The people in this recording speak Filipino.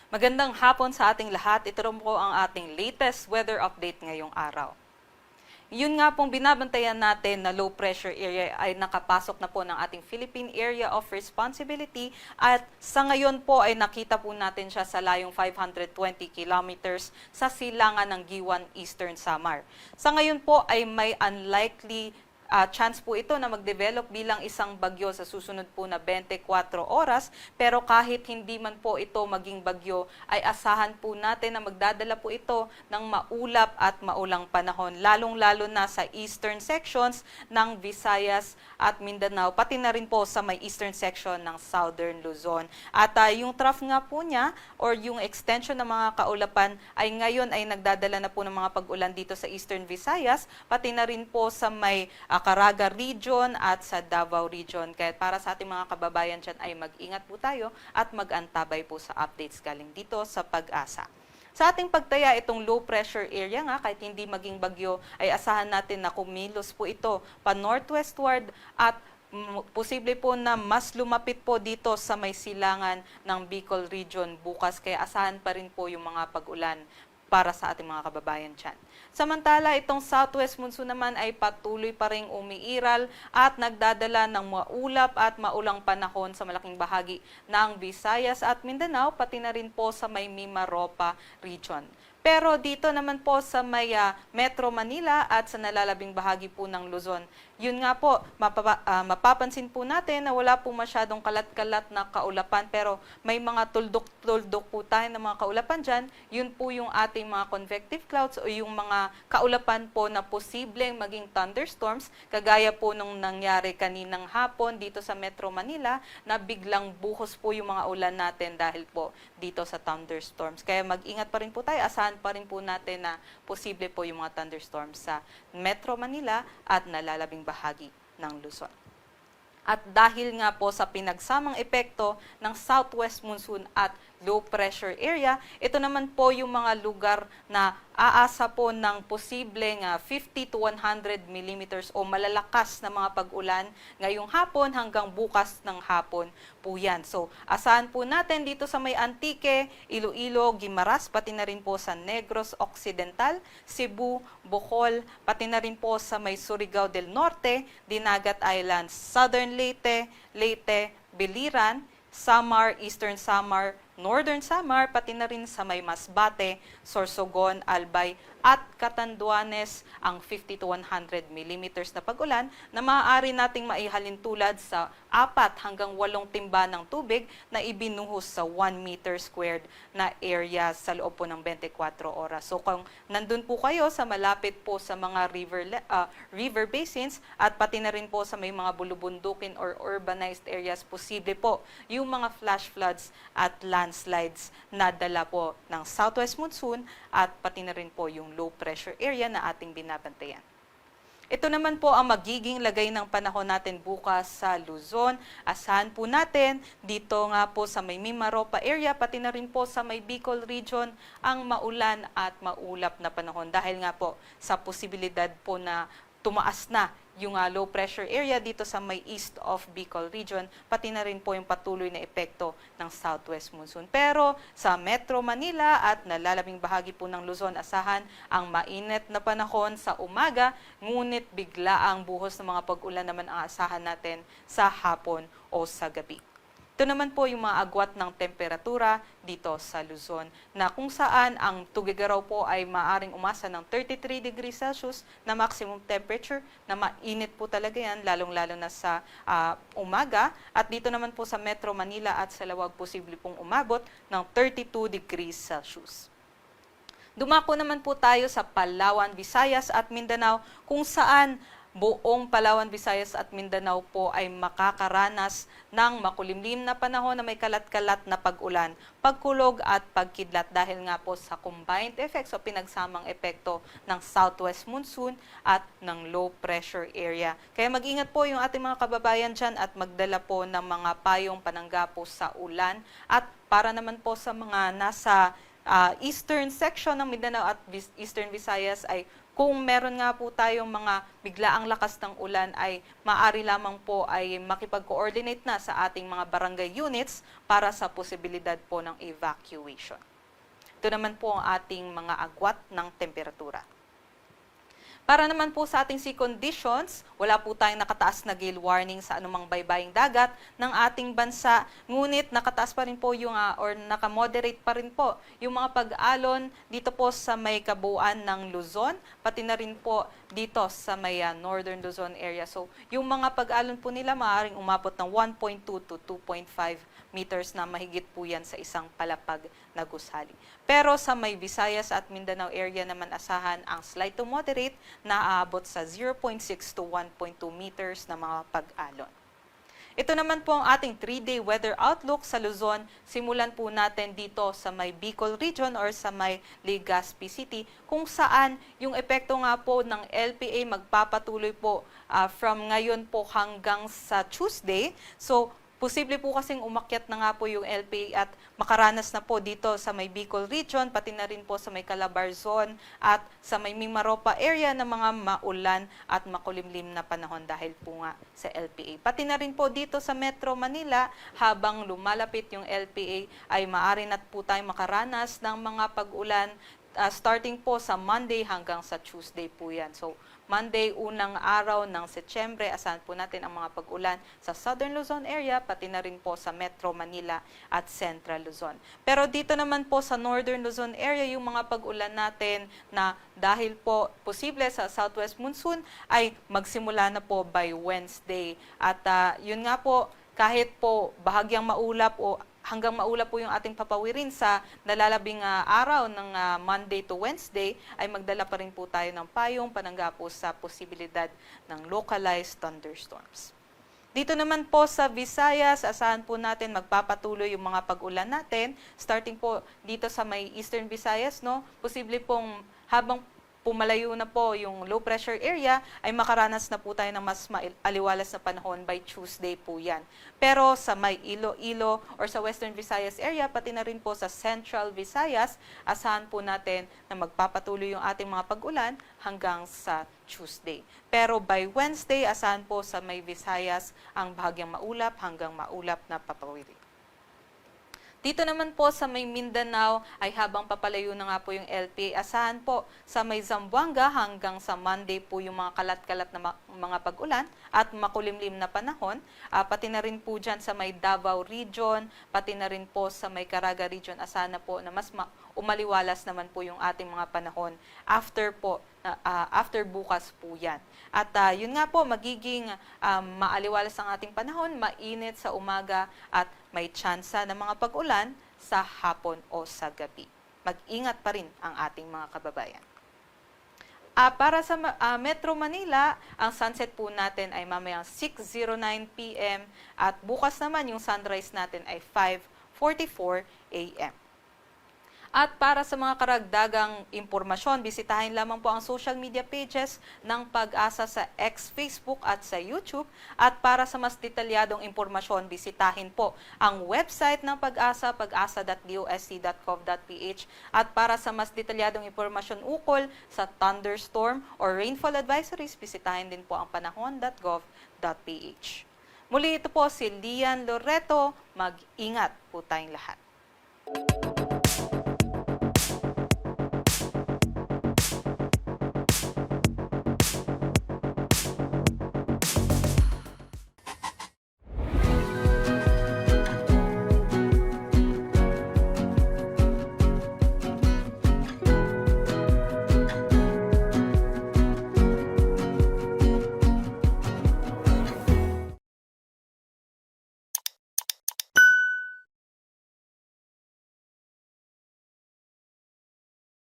Magandang hapon sa ating lahat. Ito rin po ang ating latest weather update ngayong araw. Yun nga pong binabantayan natin na low pressure area ay nakapasok na po ng ating Philippine Area of Responsibility at sa ngayon po ay nakita po natin siya sa layong 520 kilometers sa silangan ng Giwan Eastern Samar. Sa ngayon po ay may unlikely chance po ito na mag-develop bilang isang bagyo sa susunod po na 24 oras. Pero kahit hindi man po ito maging bagyo, ay asahan po natin na magdadala po ito ng maulap at maulang panahon. Lalong-lalo na sa eastern sections ng Visayas at Mindanao, pati na rin po sa may eastern section ng Southern Luzon. At yung trough nga po niya or yung extension ng mga kaulapan ay ngayon ay nagdadala na po ng mga pag-ulan dito sa eastern Visayas, pati na rin po sa may Caraga region at sa Davao region. Kaya para sa ating mga kababayan dyan ay mag-ingat po tayo at mag-antabay po sa updates galing dito sa Pag-asa. Sa ating pagtaya, itong low pressure area nga, kahit hindi maging bagyo, ay asahan natin na kumilos po ito pa northwestward at posible po na mas lumapit po dito sa may silangan ng Bicol region bukas. Kaya asahan pa rin po yung mga pag-ulan para sa ating mga kababayan dyan. Samantala, itong southwest monsoon naman ay patuloy pa ring umiiral at nagdadala ng maulap at maulang panahon sa malaking bahagi ng Visayas at Mindanao, pati na rin po sa may Mimaropa region. Pero dito naman po sa may Metro Manila at sa nalalabing bahagi po ng Luzon, yun nga po, mapapansin po natin na wala po masyadong kalat-kalat na kaulapan, pero may mga tuldok-tuldok po tayo ng mga kaulapan dyan. Yun po yung ating mga convective clouds o yung mga kaulapan po na posibleng maging thunderstorms, kagaya po nung nangyari kaninang hapon dito sa Metro Manila na biglang buhos po yung mga ulan natin dahil po dito sa thunderstorms. Kaya mag-ingat pa rin po tayo, asahan pa rin po natin na posible po yung mga thunderstorms sa Metro Manila at nalalabing bahagi ng Luzon. At dahil nga po sa pinagsamang epekto ng southwest monsoon at low pressure area, ito naman po yung mga lugar na aasa po ng posibleng 50 to 100 millimeters o malalakas na mga pag-ulan ngayong hapon hanggang bukas ng hapon po yan. So, asahan po natin dito sa may Antique, Iloilo, Guimaras, pati na rin po sa Negros Occidental, Cebu, Bohol, pati na rin po sa may Surigao del Norte, Dinagat Islands, Southern Leyte, Biliran, Samar, Eastern Samar, Northern Samar, pati na rin sa may Masbate, Sorsogon, Albay, at Catanduanes ang 50 to 100 millimeters na pag-ulan na maaari nating maihalin tulad sa 4 hanggang 8 timba ng tubig na ibinuhos sa 1 meter squared na area sa loob po ng 24 oras. So kung nandun po kayo sa malapit po sa mga river basins at pati na rin po sa may mga bulubundukin or urbanized areas, posible po yung mga flash floods at landslides na dala po ng southwest monsoon at pati na rin po yung low pressure area na ating binabantayan. Ito naman po ang magiging lagay ng panahon natin bukas sa Luzon. Asahan po natin dito nga po sa may Mimaropa area, pati na rin po sa may Bicol region, ang maulan at maulap na panahon. Dahil nga po sa posibilidad po na tumaas na yung low pressure area dito sa may east of Bicol region, pati na rin po yung patuloy na epekto ng southwest monsoon. Pero sa Metro Manila at nalalabing bahagi po ng Luzon, asahan ang mainit na panahon sa umaga, ngunit bigla ang buhos ng mga pag-ulan naman ang asahan natin sa hapon o sa gabi. Ito naman po yung mga agwat ng temperatura dito sa Luzon na kung saan ang Tuguegarao po ay maaring umasa ng 33 degrees Celsius na maximum temperature na mainit po talaga yan, lalong-lalo na sa umaga. At dito naman po sa Metro Manila at sa Lawag, posible pong umabot ng 32 degrees Celsius. Dumako naman po tayo sa Palawan, Visayas at Mindanao kung saan buong Palawan, Visayas at Mindanao po ay makakaranas ng makulimlim na panahon na may kalat-kalat na pag-ulan, pagkulog at pagkidlat dahil nga po sa combined effects o pinagsamang epekto ng southwest monsoon at ng low pressure area. Kaya mag-ingat po yung ating mga kababayan dyan at magdala po ng mga payong panangga po sa ulan. At para naman po sa mga nasa eastern section ng Mindanao at eastern Visayas ay kung meron nga po tayong mga biglaang lakas ng ulan ay maaari lamang po ay makipag-coordinate na sa ating mga barangay units para sa posibilidad po ng evacuation. Ito naman po ang ating mga agwat ng temperatura. Para naman po sa ating sea conditions, wala po tayong nakataas na gale warning sa anumang baybaying dagat ng ating bansa. Ngunit nakataas pa rin po yung, or nakamoderate pa rin po yung mga pag-alon dito po sa may kabuuan ng Luzon, pati na rin po dito sa may Northern Luzon area. So, yung mga pag-alon po nila maaaring umabot ng 1.2 to 2.5 meters na mahigit po yan sa isang palapag na gusali. Pero sa may Visayas at Mindanao area naman asahan ang slight to moderate na aabot sa 0.6 to 1.2 meters na mga pag-alon. Ito naman po ang ating 3-day weather outlook sa Luzon. Simulan po natin dito sa may Bicol region or sa may Legazpi City kung saan yung epekto nga po ng LPA magpapatuloy po from ngayon po hanggang sa Tuesday. So, posible po kasing umakyat na nga po yung LPA at makaranas na po dito sa may Bicol region, pati na rin po sa may Calabarzon at sa may Mimaropa area ng mga maulan at makulimlim na panahon dahil po nga sa LPA. Pati na rin po dito sa Metro Manila, habang lumalapit yung LPA ay maaari na po tayong makaranas ng mga pag-ulan starting po sa Monday hanggang sa Tuesday po yan. So, Monday, unang araw ng Setyembre, asahan po natin ang mga pag-ulan sa Southern Luzon area, pati na rin po sa Metro Manila at Central Luzon. Pero dito naman po sa Northern Luzon area, yung mga pag-ulan natin na dahil po posible sa Southwest Monsoon ay magsimula na po by Wednesday. At yun nga po, kahit po bahagyang maulap o hanggang maulap po yung ating papawirin sa nalalabing araw ng Monday to Wednesday, ay magdala pa rin po tayo ng payong panangga po sa posibilidad ng localized thunderstorms. Dito naman po sa Visayas, asahan po natin magpapatuloy yung mga pag-ulan natin. Starting po dito sa may Eastern Visayas, no? Posible pong habang pumalayo na po yung low pressure area, ay makaranas na po tayo ng mas aliwalas na panahon by Tuesday po yan. Pero sa may Iloilo or sa Western Visayas area, pati na rin po sa Central Visayas, asahan po natin na magpapatuloy yung ating mga pag-ulan hanggang sa Tuesday. Pero by Wednesday, asahan po sa may Visayas ang bahagyang maulap hanggang maulap na papawiri. Dito naman po sa may Mindanao ay habang papalayo na nga po yung LPA, asahan po sa may Zamboanga hanggang sa Monday po yung mga kalat-kalat na mga pag-ulan at makulimlim na panahon. Pati na rin po dyan sa may Davao region, pati na rin po sa may Caraga region, asahan na po na mas umaliwalas naman po yung ating mga panahon after bukas po yan. At yun nga po, magiging maaliwalas ang ating panahon, mainit sa umaga at may tsansa ng mga pag-ulan sa hapon o sa gabi. Mag-ingat pa rin ang ating mga kababayan. Para sa Metro Manila, ang sunset po natin ay mamayang 6:09 p.m. at bukas naman yung sunrise natin ay 5:44 a.m. At para sa mga karagdagang impormasyon, bisitahin lamang po ang social media pages ng Pag-asa sa X, Facebook at sa YouTube. At para sa mas detalyadong impormasyon, bisitahin po ang website ng Pag-asa, pag-asa.dosc.gov.ph. At para sa mas detalyadong impormasyon ukol sa thunderstorm or rainfall advisories, bisitahin din po ang panahon.gov.ph. Muli ito po si Lian Loreto. Mag-ingat po tayong lahat.